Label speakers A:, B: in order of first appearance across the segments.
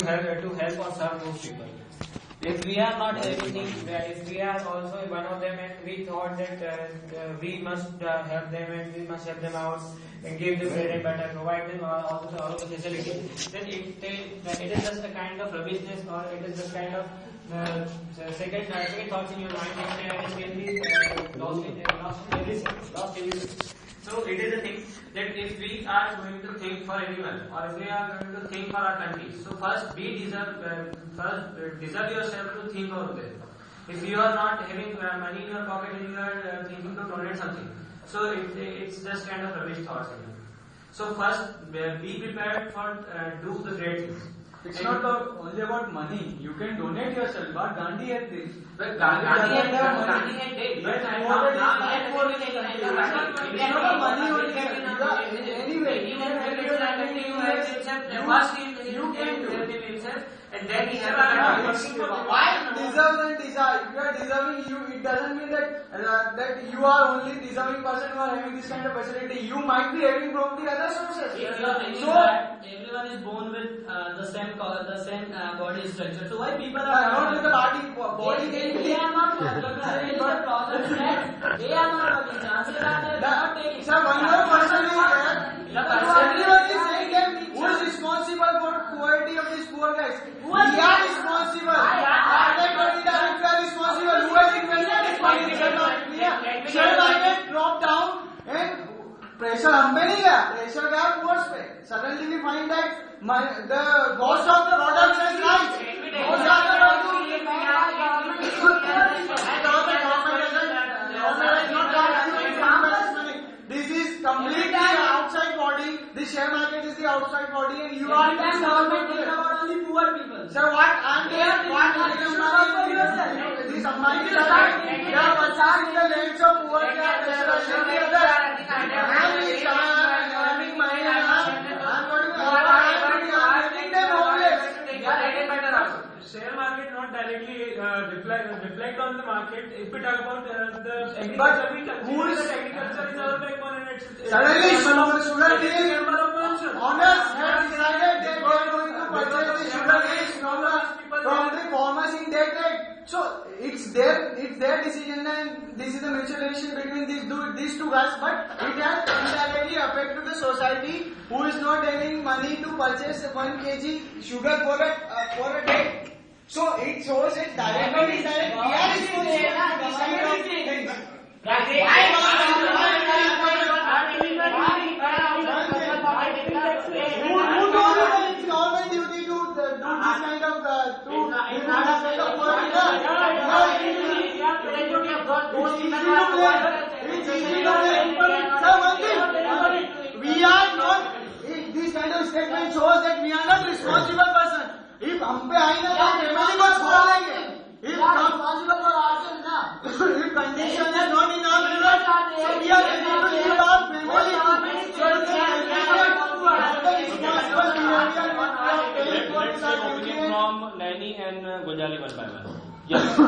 A: help or serve those people. If we are not everything, if we are also one of them and we thought that we must help them and we must help them out and give them bread and butter, provide them all the facilities, then it is just a kind of rubbishness, or it is just kind of second thoughts in your mind, and it can be lost in everything. So it is a thing that if we are going to think for anyone, or if we are going to think for our country, so first deserve yourself to think about it. If you are not having money in your pocket and you are thinking to donate something, so it's just kind of rubbish thoughts. So first be prepared for do the great things.
B: It's not only about money. You can donate yourself. But Gandhi had this.
A: But Gandhi had it. But
B: it's not money only. Anyway,
A: you can do himself, and then he has
B: why deserve and desire? If you are deserving, it doesn't mean that you are only deserving person who are having this kind of facility. You might be having from the other sources.
C: Everyone is born with the same body structure. So why people are
B: not with the body?
C: They are not working. They are not working. Chances are they are not taking.
B: Sir, one more person is there. Everyone is saying that who is responsible for poverty of these poor guys? We are responsible. Everybody does. We are responsible. Who has invested this money in share market? Share market dropped down and pressure हम पे नहीं गया. Pressure गया poors पे. Suddenly we find that the cost of the products is rise. बहुत ज़्यादा बढ़ गई. This is completely outside body. The share market is the outside body, and you are the
C: government thinking about only poor people.
B: Sir, what I'm doing, what this Ambani government, they are purchasing the lands of poor guys.
A: Share market not directly reflect on the market. If we talk about the agriculture, agriculture is our backbone, and
B: suddenly sugar cane owners have decided that they are going to purchase the sugar cane from the farmers in their trade. So it's their decision, and this is the mutual relation between these two guys. But it has indirectly affected the society who is not having money to purchase 1 kg sugar for a day. So it shows it directly and indirectly. We are responsible for these things. Who told you that it's government duty to do this kind of we are not. This kind of statement shows that we are not responsible person. If हम पे आई ना तो family को छोड़ देंगे. If responsible for ourselves ना. If condition is not in our favor, so we are ready to leave our family.
D: From Naini and Gonjali one by one. Yes.
E: So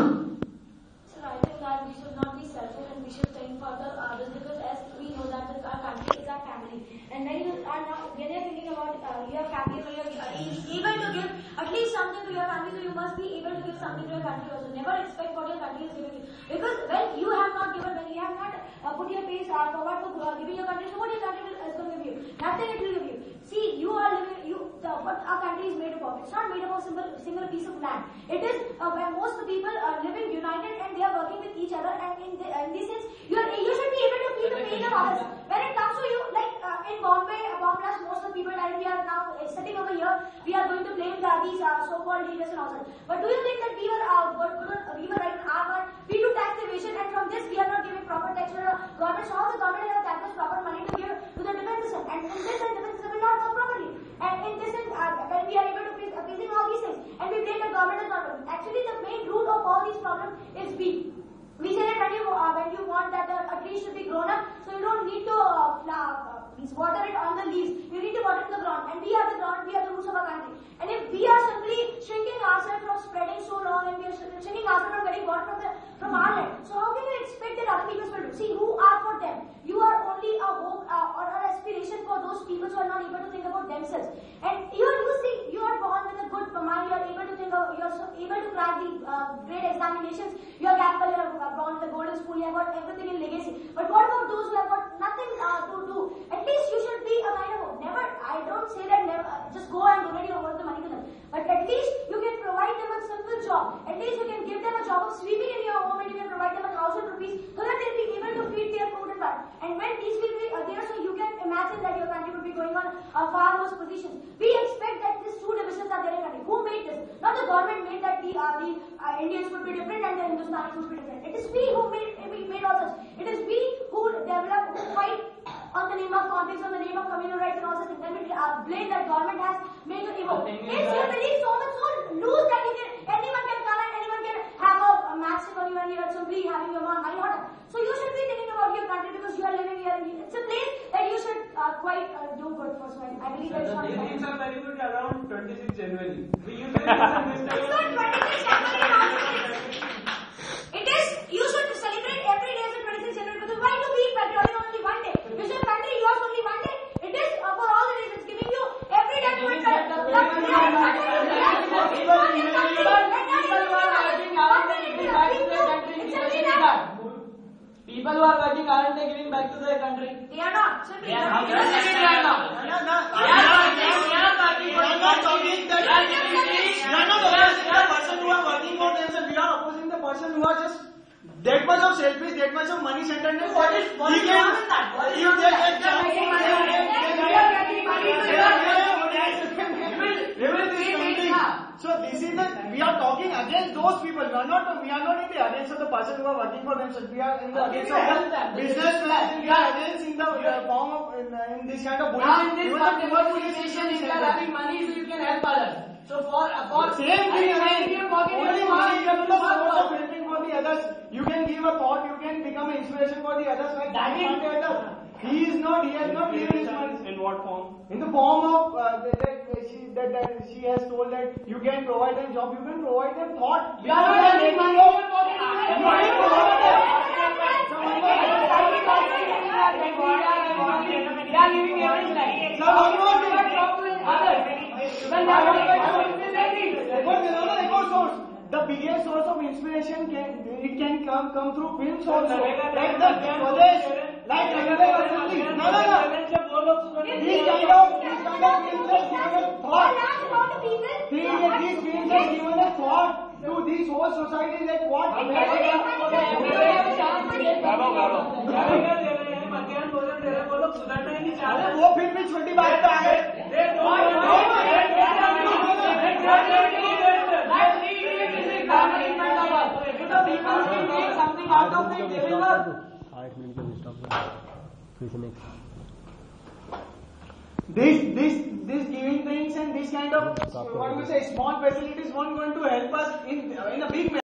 E: I think that we should not be selfish and we should think for the others, because as we know that our country is our family, and when you are thinking about your family, when you are able to give at least something to your family, so you must be able to give something to your country also. Never expect what your country is giving you, because when you have not given, when you have not put your face forward to giving your country, so what your country is going to give you? Nothing it will give you. See, you are living. What our country is made up of. It's not made up of single piece of land. It is where most of the people are living united and they are working with each other. And in this sense, you should be able to feel the pain of others. When it comes to you, like in Bombay, bomb blast, most of the people died. We are now sitting over here. We are going to blame these so-called leaders and all that. But do you think that we were right in our part? We do tax evasion, and from this we are not giving proper tax to the government. So how the government has that much proper money to give to the defense system? And in this sense, defense system will not work properly. And in this sense, when we are able to facing all these things, and we blame the government is not working. Actually, the main root of all these problems is we. We say that when you want that a tree should be grown up, so you don't need to water it on the leaves. You need to water it in the ground. And we are the ground, we are the roots of our country. And if we are simply shrinking ourselves from spreading so long, and we are shrinking ourselves from getting water from our land, so how can you expect that other people will do? See, who are for them? You are only a hope or an aspiration for those people who are not able to think about themselves. And you are born with a good great examinations, you are capable, you have gone to the golden school, you have got everything in legacy. But what about those who have got nothing to do? At least you should be a kind of, never, I don't say that never, just go and donate your worth the money to them. But at least you can provide them a simple job. At least you can give them a job of sweeping in your home, and you can provide them 1,000 rupees so that they'll be able to feed their food and fat. And when these will be there, so you can imagine that your country will be going on far worse positions. We expect that these two divisions are there in country. Who made this? Not the government made that the Indians would be different and the Hindustanis would be different. It is we who made all this. It is we who develop, who fight on the name of conflicts, on the name of communal rights and all such things. Then we blame that government has made you evil. If you believe so much, so loose that anyone can come and anyone can have a maximum on you and you are simply having your money order. So you should be thinking about your country because you are living here. It's a place that you should quite do good for. So I believe that it's not.
A: The dates are very good around 26 January. We usually
E: It's not 26 January. It is, you should celebrate every day as a 26 January because why do we patriotic only one day? Because your country yours only one day. It is for all the reasons giving you every day to
C: People who are working, aren't they giving back to their country?
E: They are not. Simply
C: They are not.
B: We are opposing the person who are just that much of selfish, that much of money centeredness. What is wrong with that? You so this is the, we are talking against those people. We are not in the against of the person who are working for themselves. We are in the against of the businessmen. We are against in the form of in this kind of bullying.
C: Now in this organization, if you are having money, so you can help others. So for
B: same thing again. Only money is the source of helping for the others. You can give a thought. You can become an inspiration for the others. Like that he has not given his money.
D: In what form?
B: In the form of that she has told that you can provide them job, you can provide them thought.
C: you are not having money, you are giving everything.
B: So one more thing. The biggest source of inspiration can come through films also. Like the college, like another thing. No. These kind of films are given a thought. These films are given a thought to this whole society that what. वो film भी छोटी बात पे आ गए. This giving things and this kind of what we say small facilities won't going to help us in a big way.